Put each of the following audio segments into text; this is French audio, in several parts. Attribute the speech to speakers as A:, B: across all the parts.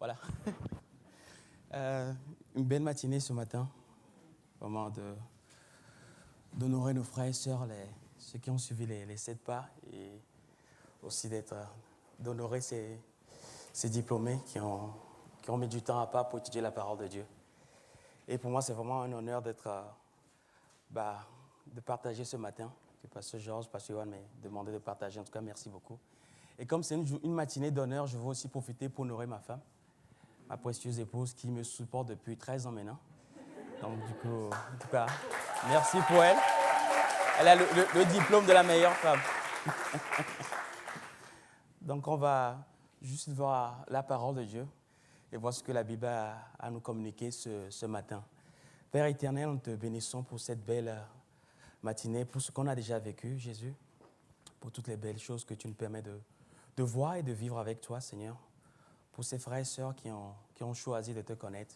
A: Voilà. Une belle matinée ce matin. Vraiment d'honorer nos frères et sœurs, ceux qui ont suivi les 7 pas, et aussi d'honorer ces diplômés qui ont mis du temps à part pour étudier la parole de Dieu. Et pour moi, c'est vraiment un honneur de partager ce matin. Que Pasteur Georges, Pasteur Yohan m'a demandé de partager. En tout cas, merci beaucoup. Et comme c'est une matinée d'honneur, je veux aussi profiter pour honorer ma femme, ma précieuse épouse qui me supporte depuis 13 ans maintenant. Donc, du coup, en tout cas, merci pour elle. Elle a le diplôme de la meilleure femme. Donc, on va juste voir la parole de Dieu et voir ce que la Bible a à nous communiquer ce matin. Père éternel, nous te bénissons pour cette belle matinée, pour ce qu'on a déjà vécu, Jésus, pour toutes les belles choses que tu nous permets de voir et de vivre avec toi, Seigneur, pour ces frères et sœurs qui ont choisi de te connaître.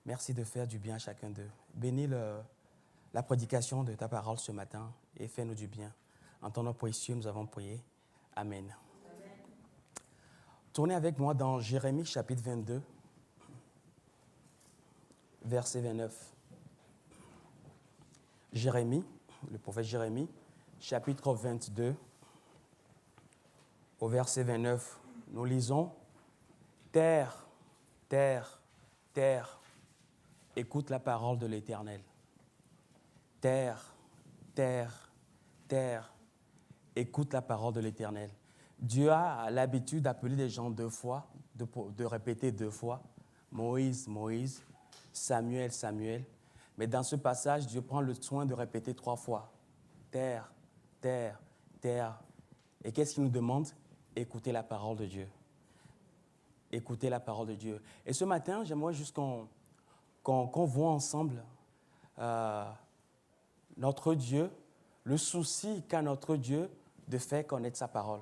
A: Merci de faire du bien à chacun d'eux. Bénis la prédication de ta parole ce matin et fais-nous du bien. En ton nom précieux, nous avons prié. Amen. Amen. Tournez avec moi dans Jérémie chapitre 22, verset 29. Jérémie, le prophète Jérémie, chapitre 22, au verset 29, nous lisons « Terre, terre, terre, écoute la parole de l'Éternel. Terre, terre, terre, écoute la parole de l'Éternel. » Dieu a l'habitude d'appeler les gens 2 fois, de répéter 2 fois. Moïse, Moïse, Samuel, Samuel. Mais dans ce passage, Dieu prend le soin de répéter 3 fois. Terre, terre, terre. Et qu'est-ce qu'il nous demande? Écoutez la parole de Dieu. Écoutez la parole de Dieu. Et ce matin, j'aimerais juste qu'on voit ensemble notre Dieu, le souci qu'a notre Dieu de faire connaître sa parole.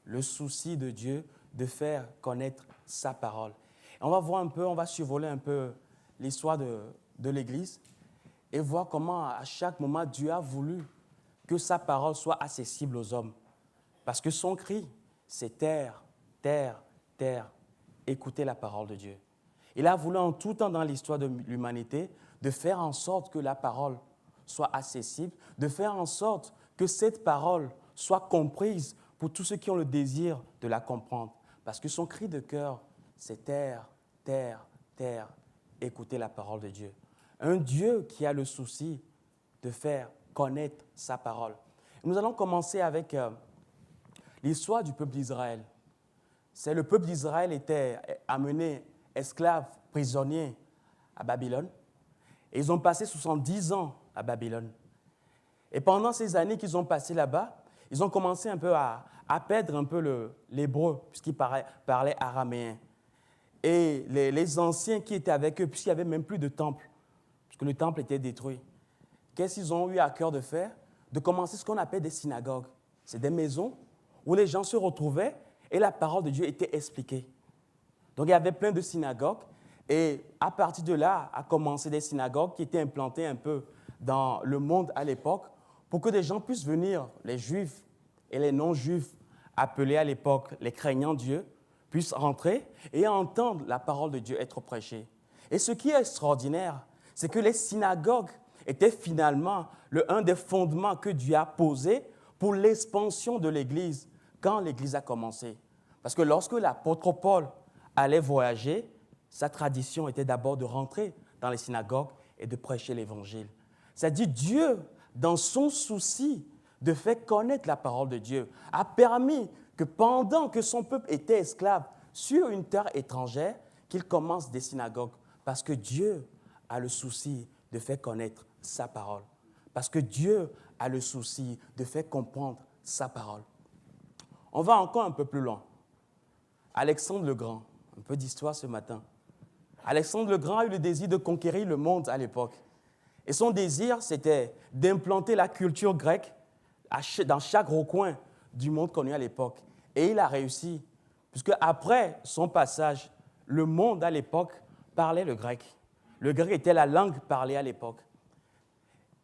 A: Le souci de Dieu de faire connaître sa parole. Et on va voir un peu, on va survoler un peu l'histoire de l'Église et voir comment à chaque moment Dieu a voulu que sa parole soit accessible aux hommes. Parce que son cri, c'est terre, terre, terre, écoutez la parole de Dieu. Il a voulu en tout temps dans l'histoire de l'humanité de faire en sorte que la parole soit accessible, de faire en sorte que cette parole soit comprise pour tous ceux qui ont le désir de la comprendre. Parce que son cri de cœur, c'est terre, terre, terre, écoutez la parole de Dieu. Un Dieu qui a le souci de faire connaître sa parole. Nous allons commencer avec l'histoire du peuple d'Israël. C'est le peuple d'Israël était amené esclaves, prisonniers à Babylone. Et ils ont passé 70 ans à Babylone. Et pendant ces années qu'ils ont passées là-bas, ils ont commencé un peu à perdre un peu l'hébreu, puisqu'ils parlaient araméen. Et les anciens qui étaient avec eux, puisqu'il n'y avait même plus de temple, puisque le temple était détruit, qu'est-ce qu'ils ont eu à cœur de faire? De commencer ce qu'on appelle des synagogues. C'est des maisons où les gens se retrouvaient et la parole de Dieu était expliquée. Donc il y avait plein de synagogues et à partir de là, a commencé des synagogues qui étaient implantées un peu dans le monde à l'époque pour que des gens puissent venir, les juifs et les non-juifs, appelés à l'époque les craignants Dieu, puissent rentrer et entendre la parole de Dieu être prêchée. Et ce qui est extraordinaire, c'est que les synagogues étaient finalement un des fondements que Dieu a posés pour l'expansion de l'Église quand l'Église a commencé. Parce que lorsque l'apôtre Paul allait voyager, sa tradition était d'abord de rentrer dans les synagogues et de prêcher l'Évangile. C'est-à-dire Dieu, dans son souci de faire connaître la parole de Dieu, a permis que pendant que son peuple était esclave sur une terre étrangère, qu'il commence des synagogues. Parce que Dieu a le souci de faire connaître sa parole. Parce que Dieu a le souci de faire comprendre sa parole. On va encore un peu plus loin. Alexandre le Grand, un peu d'histoire ce matin. Alexandre le Grand a eu le désir de conquérir le monde à l'époque. Et son désir, c'était d'implanter la culture grecque dans chaque recoin du monde connu à l'époque. Et il a réussi, puisque après son passage, le monde à l'époque parlait le grec. Le grec était la langue parlée à l'époque.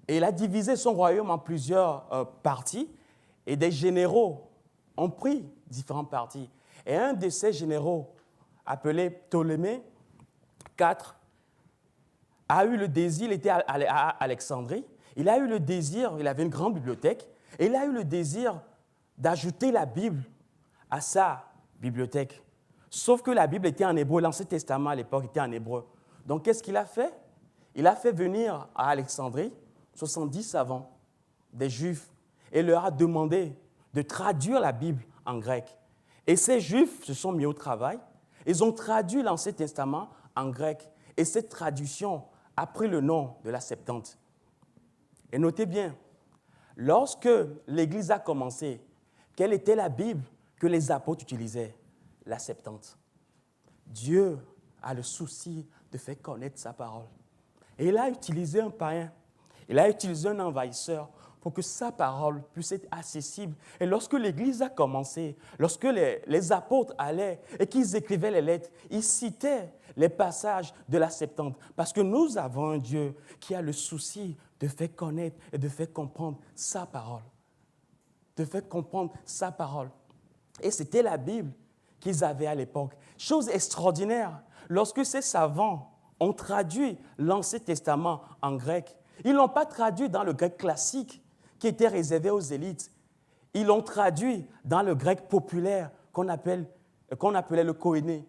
A: Et il a divisé son royaume en plusieurs parties, et des généraux ont pris différents partis. Et un de ces généraux appelé Ptolémée IV, a eu le désir, il était à Alexandrie, il a eu le désir, il avait une grande bibliothèque, et il a eu le désir d'ajouter la Bible à sa bibliothèque. Sauf que la Bible était en hébreu, l'Ancien Testament à l'époque était en hébreu. Donc qu'est-ce qu'il a fait? Il a fait venir à Alexandrie 70 savants, des Juifs, et leur a demandé de traduire la Bible en grec. Et ces Juifs se sont mis au travail, ils ont traduit l'Ancien Testament en grec, et cette traduction a pris le nom de la Septante. Et notez bien, lorsque l'Église a commencé, quelle était la Bible que les apôtres utilisaient? La Septante. Dieu a le souci de faire connaître sa parole. Et il a utilisé un païen, il a utilisé un envahisseur pour que sa parole puisse être accessible. Et lorsque l'Église a commencé, lorsque les apôtres allaient et qu'ils écrivaient les lettres, ils citaient les passages de la Septante. Parce que nous avons un Dieu qui a le souci de faire connaître et de faire comprendre sa parole. De faire comprendre sa parole. Et c'était la Bible qu'ils avaient à l'époque. Chose extraordinaire, lorsque ces savants ont traduit l'Ancien Testament en grec, ils ne l'ont pas traduit dans le grec classique qui était réservé aux élites. Ils l'ont traduit dans le grec populaire qu'on appelait le koiné.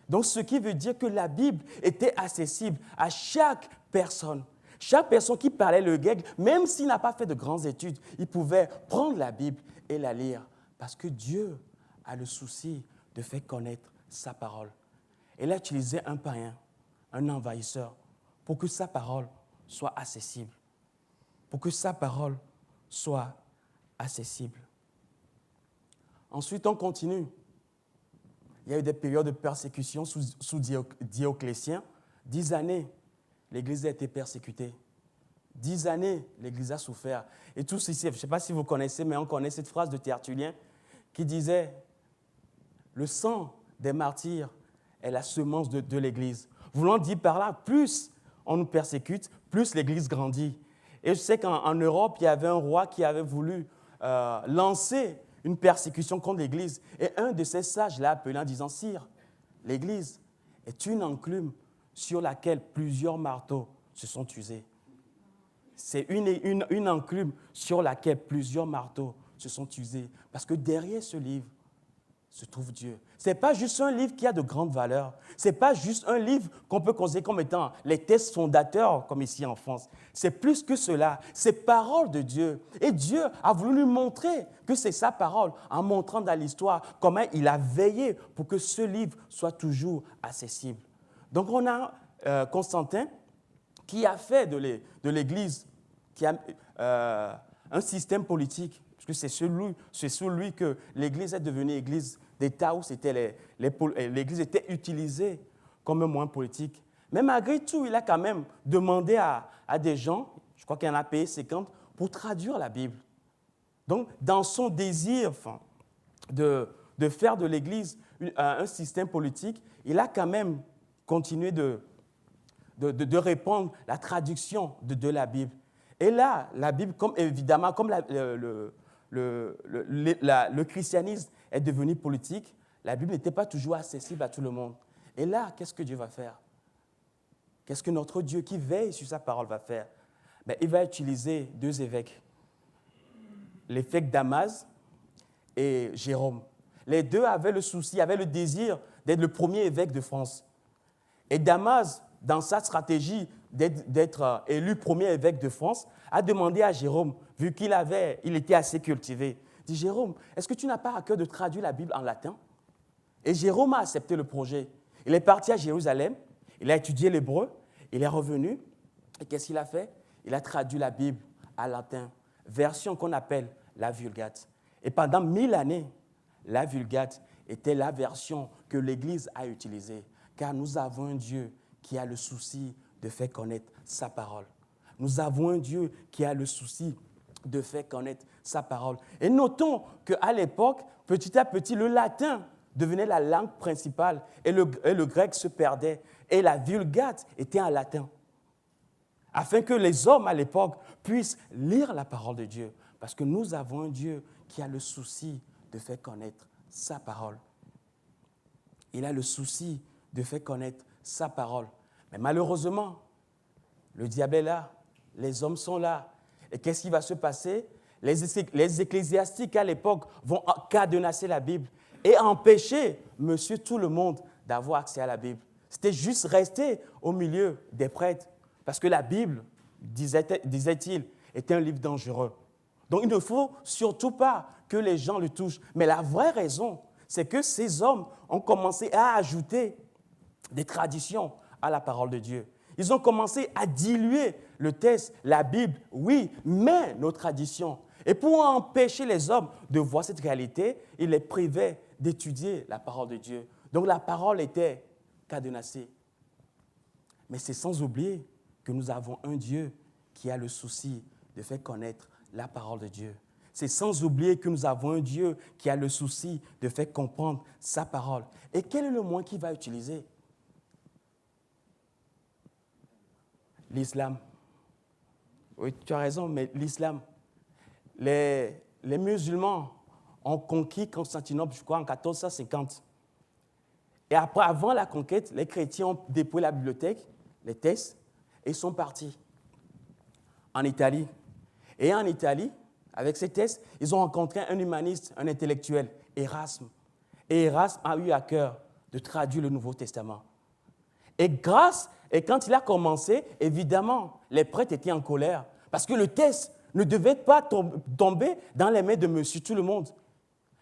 A: Donc, ce qui veut dire que la Bible était accessible à chaque personne. Chaque personne qui parlait le grec, même s'il n'a pas fait de grandes études, il pouvait prendre la Bible et la lire. Parce que Dieu a le souci de faire connaître sa parole. Il a utilisé un païen, un envahisseur, pour que sa parole soit accessible. Pour que sa parole soit accessible. Ensuite, on continue. Il y a eu des périodes de persécution sous Dioclétien. 10 années, l'Église a été persécutée. 10 années, l'Église a souffert. Et tout ceci, je ne sais pas si vous connaissez, mais on connaît cette phrase de Tertullien qui disait « Le sang des martyrs est la semence de l'Église ». Voulant dire par là, plus on nous persécute, plus l'Église grandit. Et je sais qu'en Europe, il y avait un roi qui avait voulu lancer une persécution contre l'Église. Et un de ces sages l'a appelé en disant « Sire, l'Église est une enclume sur laquelle plusieurs marteaux se sont usés. » C'est une enclume sur laquelle plusieurs marteaux se sont usés. Parce que derrière ce livre se trouve Dieu. Ce n'est pas juste un livre qui a de grandes valeurs. Ce n'est pas juste un livre qu'on peut considérer comme étant les textes fondateurs, comme ici en France. C'est plus que cela. C'est parole de Dieu. Et Dieu a voulu nous montrer que c'est sa parole, en montrant dans l'histoire comment il a veillé pour que ce livre soit toujours accessible. Donc on a Constantin qui a fait de l'Église un système politique, parce que c'est sous lui que l'Église est devenue Église d'État, où l'Église était utilisée comme un moyen politique. Mais malgré tout, il a quand même demandé à des gens, je crois qu'il en a payé 50, pour traduire la Bible. Donc, dans son désir de faire de l'Église un système politique, il a quand même continué de répandre la traduction de la Bible. Et là, la Bible, comme le christianisme est devenu politique, la Bible n'était pas toujours accessible à tout le monde. Et là, qu'est-ce que Dieu va faire? Qu'est-ce que notre Dieu qui veille sur sa parole va faire? Il va utiliser 2 évêques, l'évêque Damas et Jérôme. Les 2 avaient le souci, avaient le désir d'être le premier évêque de France. Et Damas, dans sa stratégie d'être élu premier évêque de France, a demandé à Jérôme, vu qu'il était assez cultivé, dit « Jérôme, est-ce que tu n'as pas à cœur de traduire la Bible en latin ?» Et Jérôme a accepté le projet. Il est parti à Jérusalem, il a étudié l'hébreu, il est revenu, et qu'est-ce qu'il a fait? Il a traduit la Bible en latin, version qu'on appelle la Vulgate. Et pendant 1000 années, la Vulgate était la version que l'Église a utilisée, car nous avons un Dieu qui a le souci de faire connaître sa parole. Nous avons un Dieu qui a le souci de faire connaître sa parole. Et notons qu'à l'époque, petit à petit, le latin devenait la langue principale et le grec se perdait. Et la Vulgate était en latin, afin que les hommes à l'époque puissent lire la parole de Dieu. Parce que nous avons un Dieu qui a le souci de faire connaître sa parole. Il a le souci de faire connaître sa parole. Mais malheureusement, le diable est là, les hommes sont là. Et qu'est-ce qui va se passer? Les ecclésiastiques à l'époque vont cadenasser la Bible et empêcher monsieur tout le monde d'avoir accès à la Bible. C'était juste rester au milieu des prêtres. Parce que la Bible, disait-il, était un livre dangereux. Donc il ne faut surtout pas que les gens le touchent. Mais la vraie raison, c'est que ces hommes ont commencé à ajouter des traditions à la parole de Dieu. Ils ont commencé à diluer le texte, la Bible, oui, mais nos traditions. Et pour empêcher les hommes de voir cette réalité, ils les privaient d'étudier la parole de Dieu. Donc la parole était cadenassée. Mais c'est sans oublier que nous avons un Dieu qui a le souci de faire connaître la parole de Dieu. C'est sans oublier que nous avons un Dieu qui a le souci de faire comprendre sa parole. Et quel est le moyen qu'il va utiliser? L'islam. Oui, tu as raison, mais l'islam. Les musulmans ont conquis Constantinople, je crois, en 1450. Et après, avant la conquête, les chrétiens ont dépouillé la bibliothèque, les textes, et ils sont partis en Italie. Et en Italie, avec ces textes, ils ont rencontré un humaniste, un intellectuel, Erasme. Et Erasme a eu à cœur de traduire le Nouveau Testament. Et quand il a commencé, évidemment, les prêtres étaient en colère, parce que le texte ne devait pas tomber dans les mains de monsieur tout le monde.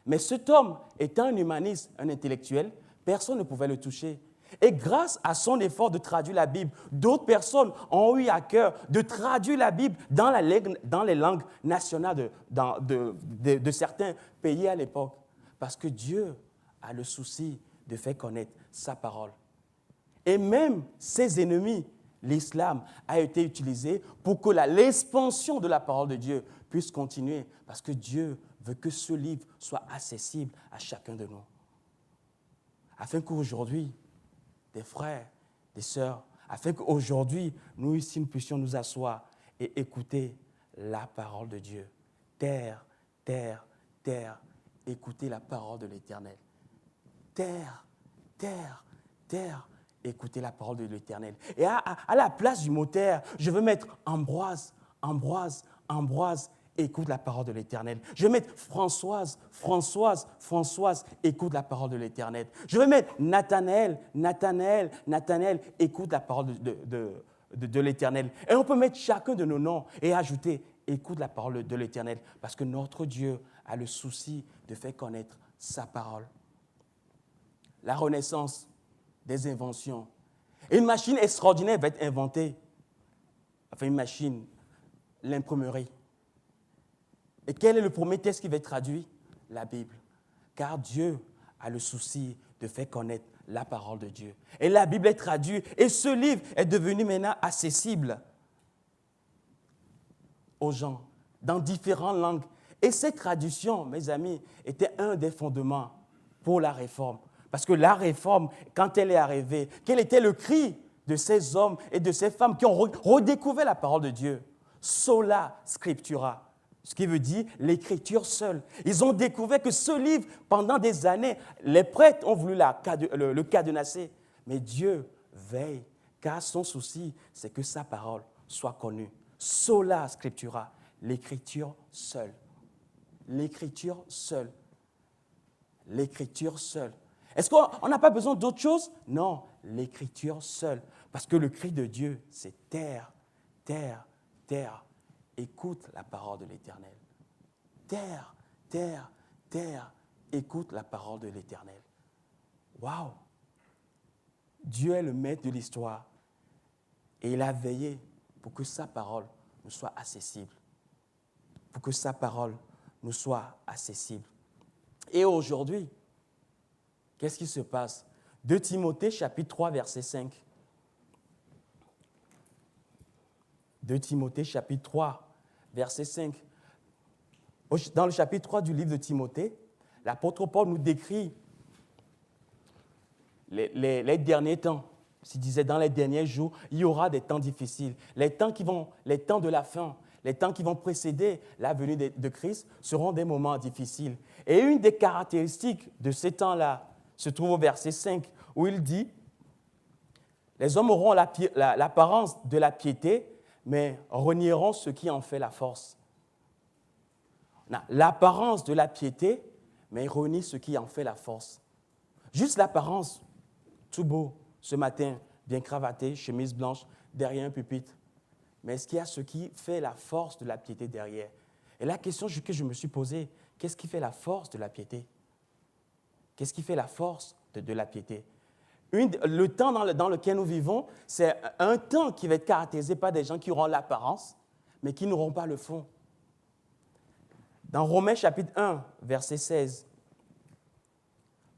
A: Mais cet homme, étant un humaniste, un intellectuel, personne ne pouvait le toucher. Et grâce à son effort de traduire la Bible, d'autres personnes ont eu à cœur de traduire la Bible dans les langues nationales de certains pays à l'époque. Parce que Dieu a le souci de faire connaître sa parole. Et même ses ennemis, l'islam, a été utilisé pour que l'expansion de la parole de Dieu puisse continuer. Parce que Dieu veut que ce livre soit accessible à chacun de nous. Afin qu'aujourd'hui, des frères, des sœurs, afin qu'aujourd'hui, nous ici, nous puissions nous asseoir et écouter la parole de Dieu. Terre, terre, terre, écoutez la parole de l'Éternel. Terre, terre, terre, écoutez la parole de l'Éternel. Et à la place du mot terre, je veux mettre Ambroise, Ambroise, Ambroise, écoute la parole de l'Éternel. Je vais mettre Françoise, Françoise, Françoise, écoute la parole de l'Éternel. Je vais mettre Nathanaël, Nathanaël, Nathanaël, écoute la parole de l'Éternel. Et on peut mettre chacun de nos noms et ajouter, écoute la parole de l'Éternel, parce que notre Dieu a le souci de faire connaître sa parole. La renaissance des inventions. Une machine extraordinaire va être inventée. Enfin, une machine, l'imprimerie. Et quel est le premier texte qui va être traduit? La Bible. Car Dieu a le souci de faire connaître la parole de Dieu. Et la Bible est traduite. Et ce livre est devenu maintenant accessible aux gens dans différentes langues. Et cette traduction, mes amis, était un des fondements pour la réforme. Parce que la réforme, quand elle est arrivée, quel était le cri de ces hommes et de ces femmes qui ont redécouvert la parole de Dieu? Sola scriptura, ce qui veut dire l'écriture seule. Ils ont découvert que ce livre, pendant des années, les prêtres ont voulu le cadenasser. Mais Dieu veille, car son souci, c'est que sa parole soit connue. Sola scriptura, l'écriture seule. L'écriture seule. L'écriture seule. Est-ce qu'on n'a pas besoin d'autre chose? Non, l'écriture seule. Parce que le cri de Dieu, c'est terre, terre, terre. Écoute la parole de l'Éternel. Terre, terre, terre. Écoute la parole de l'Éternel. Waouh! Dieu est le maître de l'histoire. Et il a veillé pour que sa parole nous soit accessible. Pour que sa parole nous soit accessible. Et aujourd'hui, qu'est-ce qui se passe? 2 Timothée, chapitre 3, verset 5. 2 Timothée, chapitre 3, verset 5. Dans le chapitre 3 du livre de Timothée, l'apôtre Paul nous décrit les derniers temps. Il disait, dans les derniers jours, il y aura des temps difficiles. Les temps de la fin, les temps qui vont précéder la venue de Christ seront des moments difficiles. Et une des caractéristiques de ces temps-là se trouve au verset 5, où il dit « Les hommes auront l'apparence de la piété, mais renieront ce qui en fait la force. » L'apparence de la piété, mais renie ce qui en fait la force. Juste l'apparence, tout beau, ce matin, bien cravaté, chemise blanche, derrière un pupitre. Mais est-ce qu'il y a ce qui fait la force de la piété derrière? Et la question que je me suis posée, qu'est-ce qui fait la force de la piété? Qu'est-ce qui fait la force de la piété? Le temps dans lequel nous vivons, c'est un temps qui va être caractérisé par des gens qui auront l'apparence, mais qui n'auront pas le fond. Dans Romains chapitre 1, verset 16,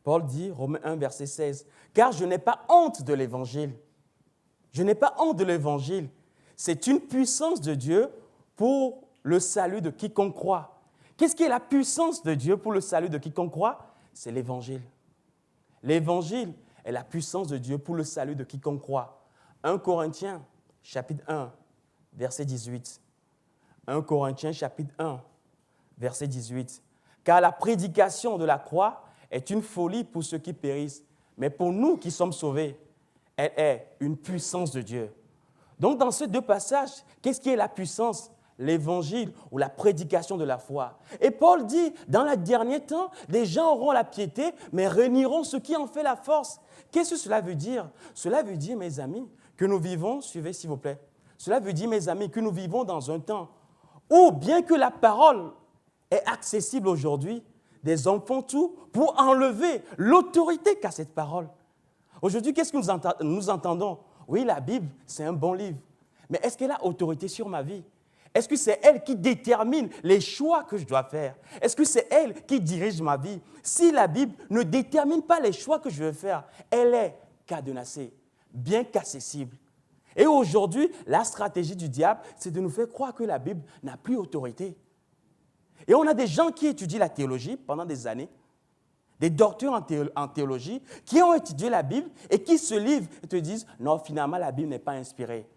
A: Paul dit, Romains 1, verset 16, « Car je n'ai pas honte de l'Évangile. Je n'ai pas honte de l'Évangile. C'est une puissance de Dieu pour le salut de quiconque croit. » Qu'est-ce qui est la puissance de Dieu pour le salut de quiconque croit? C'est l'Évangile. L'Évangile est la puissance de Dieu pour le salut de quiconque croit. 1 Corinthiens, chapitre 1, verset 18. 1 Corinthiens, chapitre 1, verset 18. « Car la prédication de la croix est une folie pour ceux qui périssent, mais pour nous qui sommes sauvés, elle est une puissance de Dieu. » Donc, dans ces deux passages, qu'est-ce qui est la puissance? L'évangile ou la prédication de la foi. Et Paul dit, dans le dernier temps, les gens auront la piété, mais renieront ce qui en fait la force. Qu'est-ce que cela veut dire? Cela veut dire, mes amis, que nous vivons, suivez s'il vous plaît, cela veut dire, mes amis, que nous vivons dans un temps où, bien que la parole est accessible aujourd'hui, des hommes font tout pour enlever l'autorité qu'a cette parole. Aujourd'hui, qu'est-ce que nous entendons? Oui, la Bible, c'est un bon livre. Mais est-ce qu'elle a autorité sur ma vie? Est-ce que c'est elle qui détermine les choix que je dois faire? Est-ce que c'est elle qui dirige ma vie? Si la Bible ne détermine pas les choix que je vais faire, elle est cadenassée, bien qu'accessible. Et aujourd'hui, la stratégie du diable, c'est de nous faire croire que la Bible n'a plus autorité. Et on a des gens qui étudient la théologie pendant des années, des docteurs en théologie, qui ont étudié la Bible et qui se livrent et te disent « Non, finalement, la Bible n'est pas inspirée.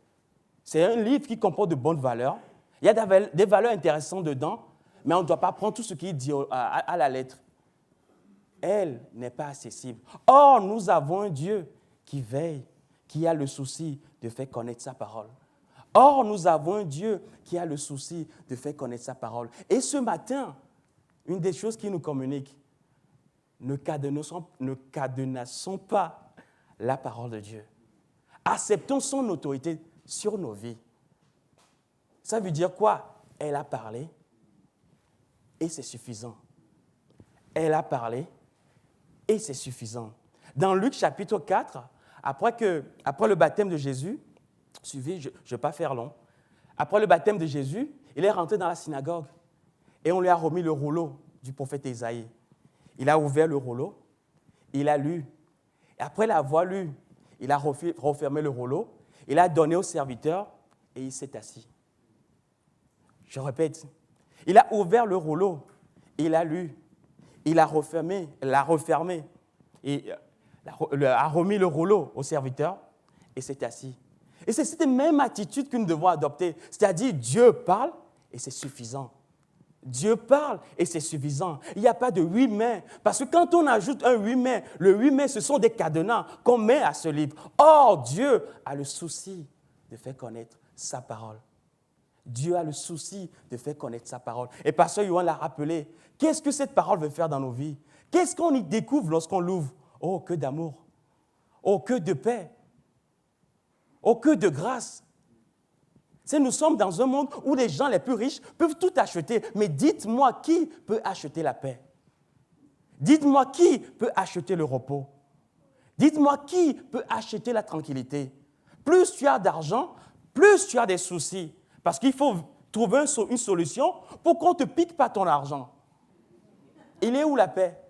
A: C'est un livre qui comporte de bonnes valeurs. Il y a des valeurs intéressantes dedans, mais on ne doit pas prendre tout ce qui est dit à la lettre. Elle n'est pas accessible. Or, nous avons un Dieu qui veille, qui a le souci de faire connaître sa parole. Or, nous avons un Dieu qui a le souci de faire connaître sa parole. Et ce matin, une des choses qui nous communique, ne cadenassons pas la parole de Dieu. Acceptons son autorité sur nos vies. Ça veut dire quoi? Elle a parlé et c'est suffisant. Elle a parlé et c'est suffisant. Dans Luc chapitre 4, après le baptême de Jésus, suivez, je ne vais pas faire long, après le baptême de Jésus, il est rentré dans la synagogue et on lui a remis le rouleau du prophète Ésaïe. Il a ouvert le rouleau, il a lu. Et après l'avoir lu, il a refermé le rouleau, il a donné au serviteur et il s'est assis. Je répète, il a ouvert le rouleau, il a lu, il a refermé, et a remis le rouleau au serviteur et s'est assis. Et c'est cette même attitude que nous devons adopter, c'est-à-dire Dieu parle et c'est suffisant. Dieu parle et c'est suffisant. Il n'y a pas de 8 mains. Parce que quand on ajoute un 8 mains, le 8 mains, ce sont des cadenas qu'on met à ce livre. Or, Dieu a le souci de faire connaître sa parole. Dieu a le souci de faire connaître sa parole. Et Pasteur Yohan l'a rappelé. Qu'est-ce que cette parole veut faire dans nos vies? Qu'est-ce qu'on y découvre lorsqu'on l'ouvre? Oh, que d'amour. Oh, que de paix. Oh, que de grâce. Nous sommes dans un monde où les gens les plus riches peuvent tout acheter. Mais dites-moi qui peut acheter la paix? Dites-moi qui peut acheter le repos? Dites-moi qui peut acheter la tranquillité? Plus tu as d'argent, plus tu as des soucis. Parce qu'il faut trouver une solution pour qu'on ne te pique pas ton argent. Il est où la paix?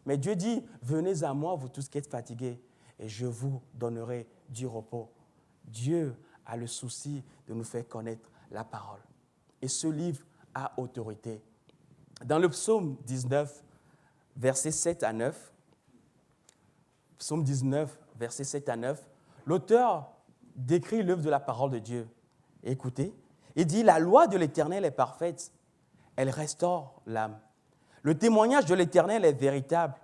A: Mais Dieu dit, venez à moi, vous tous qui êtes fatigués, et je vous donnerai du repos. Dieu a le souci de nous faire connaître la parole. Et ce livre a autorité. Dans le psaume 19, versets 7 à 9, psaume 19, versets 7 à 9, l'auteur décrit l'œuvre de la parole de Dieu. Écoutez, il dit « La loi de l'Éternel est parfaite, elle restaure l'âme. Le témoignage de l'Éternel est véritable,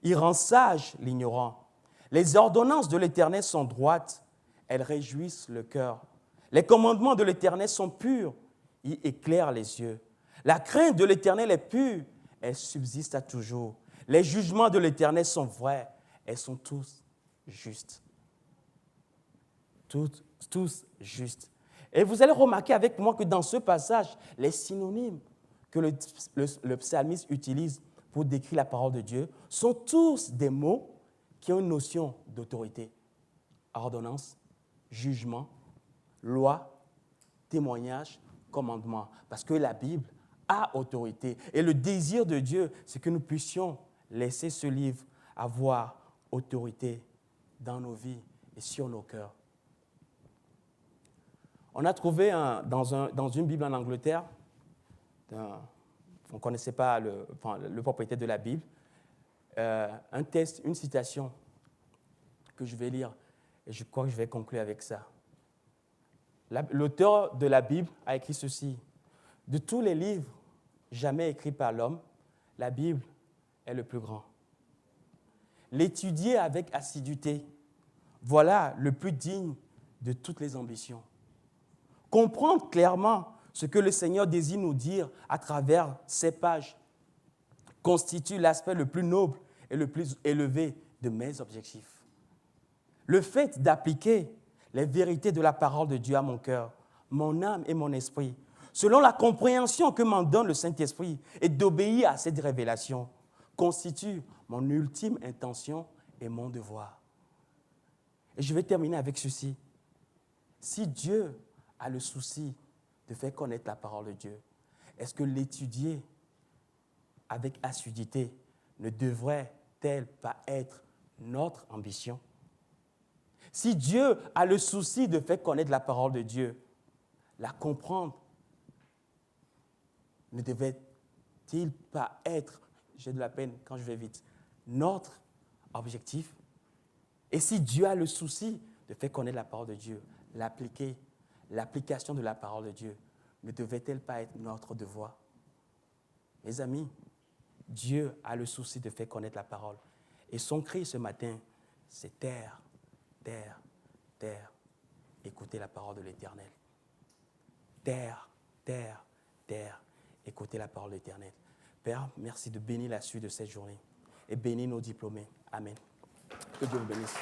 A: Il rend sage l'ignorant. Les ordonnances de l'Éternel sont droites, elles réjouissent le cœur. Les commandements de l'Éternel sont purs, ils éclairent les yeux. La crainte de l'Éternel est pure, elle subsiste à toujours. Les jugements de l'Éternel sont vrais, elles sont tous justes. Tous justes. Et vous allez remarquer avec moi que dans ce passage, les synonymes que le psalmiste utilise pour décrire la parole de Dieu sont tous des mots qui ont une notion d'autorité. Ordonnance, jugement, loi, témoignage, commandement. Parce que la Bible a autorité. Et le désir de Dieu, c'est que nous puissions laisser ce livre avoir autorité dans nos vies et sur nos cœurs. On a trouvé dans une Bible en Angleterre, on ne connaissait pas le propriétaire de la Bible, un texte, une citation que je vais lire, et je crois que je vais conclure avec ça. L'auteur de la Bible a écrit ceci: de tous les livres jamais écrits par l'homme, la Bible est le plus grand. L'étudier avec assiduité, voilà le plus digne de toutes les ambitions. Comprendre clairement ce que le Seigneur désire nous dire à travers ces pages constitue l'aspect le plus noble et le plus élevé de mes objectifs. Le fait d'appliquer les vérités de la parole de Dieu à mon cœur, mon âme et mon esprit, selon la compréhension que m'en donne le Saint-Esprit, et d'obéir à cette révélation, constitue mon ultime intention et mon devoir. Et je vais terminer avec ceci. Si Dieu a le souci de faire connaître la parole de Dieu, est-ce que l'étudier avec assiduité ne devrait-elle pas être notre ambition? Si Dieu a le souci de faire connaître la parole de Dieu, la comprendre ne devait-il pas être, j'ai de la peine quand je vais vite, notre objectif? Et si Dieu a le souci de faire connaître la parole de Dieu, l'application de la parole de Dieu ne devait-elle pas être notre devoir? Mes amis, Dieu a le souci de faire connaître la parole. Et son cri ce matin, c'est taire, taire, taire, écoutez la parole de l'Éternel. Taire, taire, taire, écoutez la parole de l'Éternel. Père, merci de bénir la suite de cette journée et bénir nos diplômés. Amen. Que Dieu vous bénisse.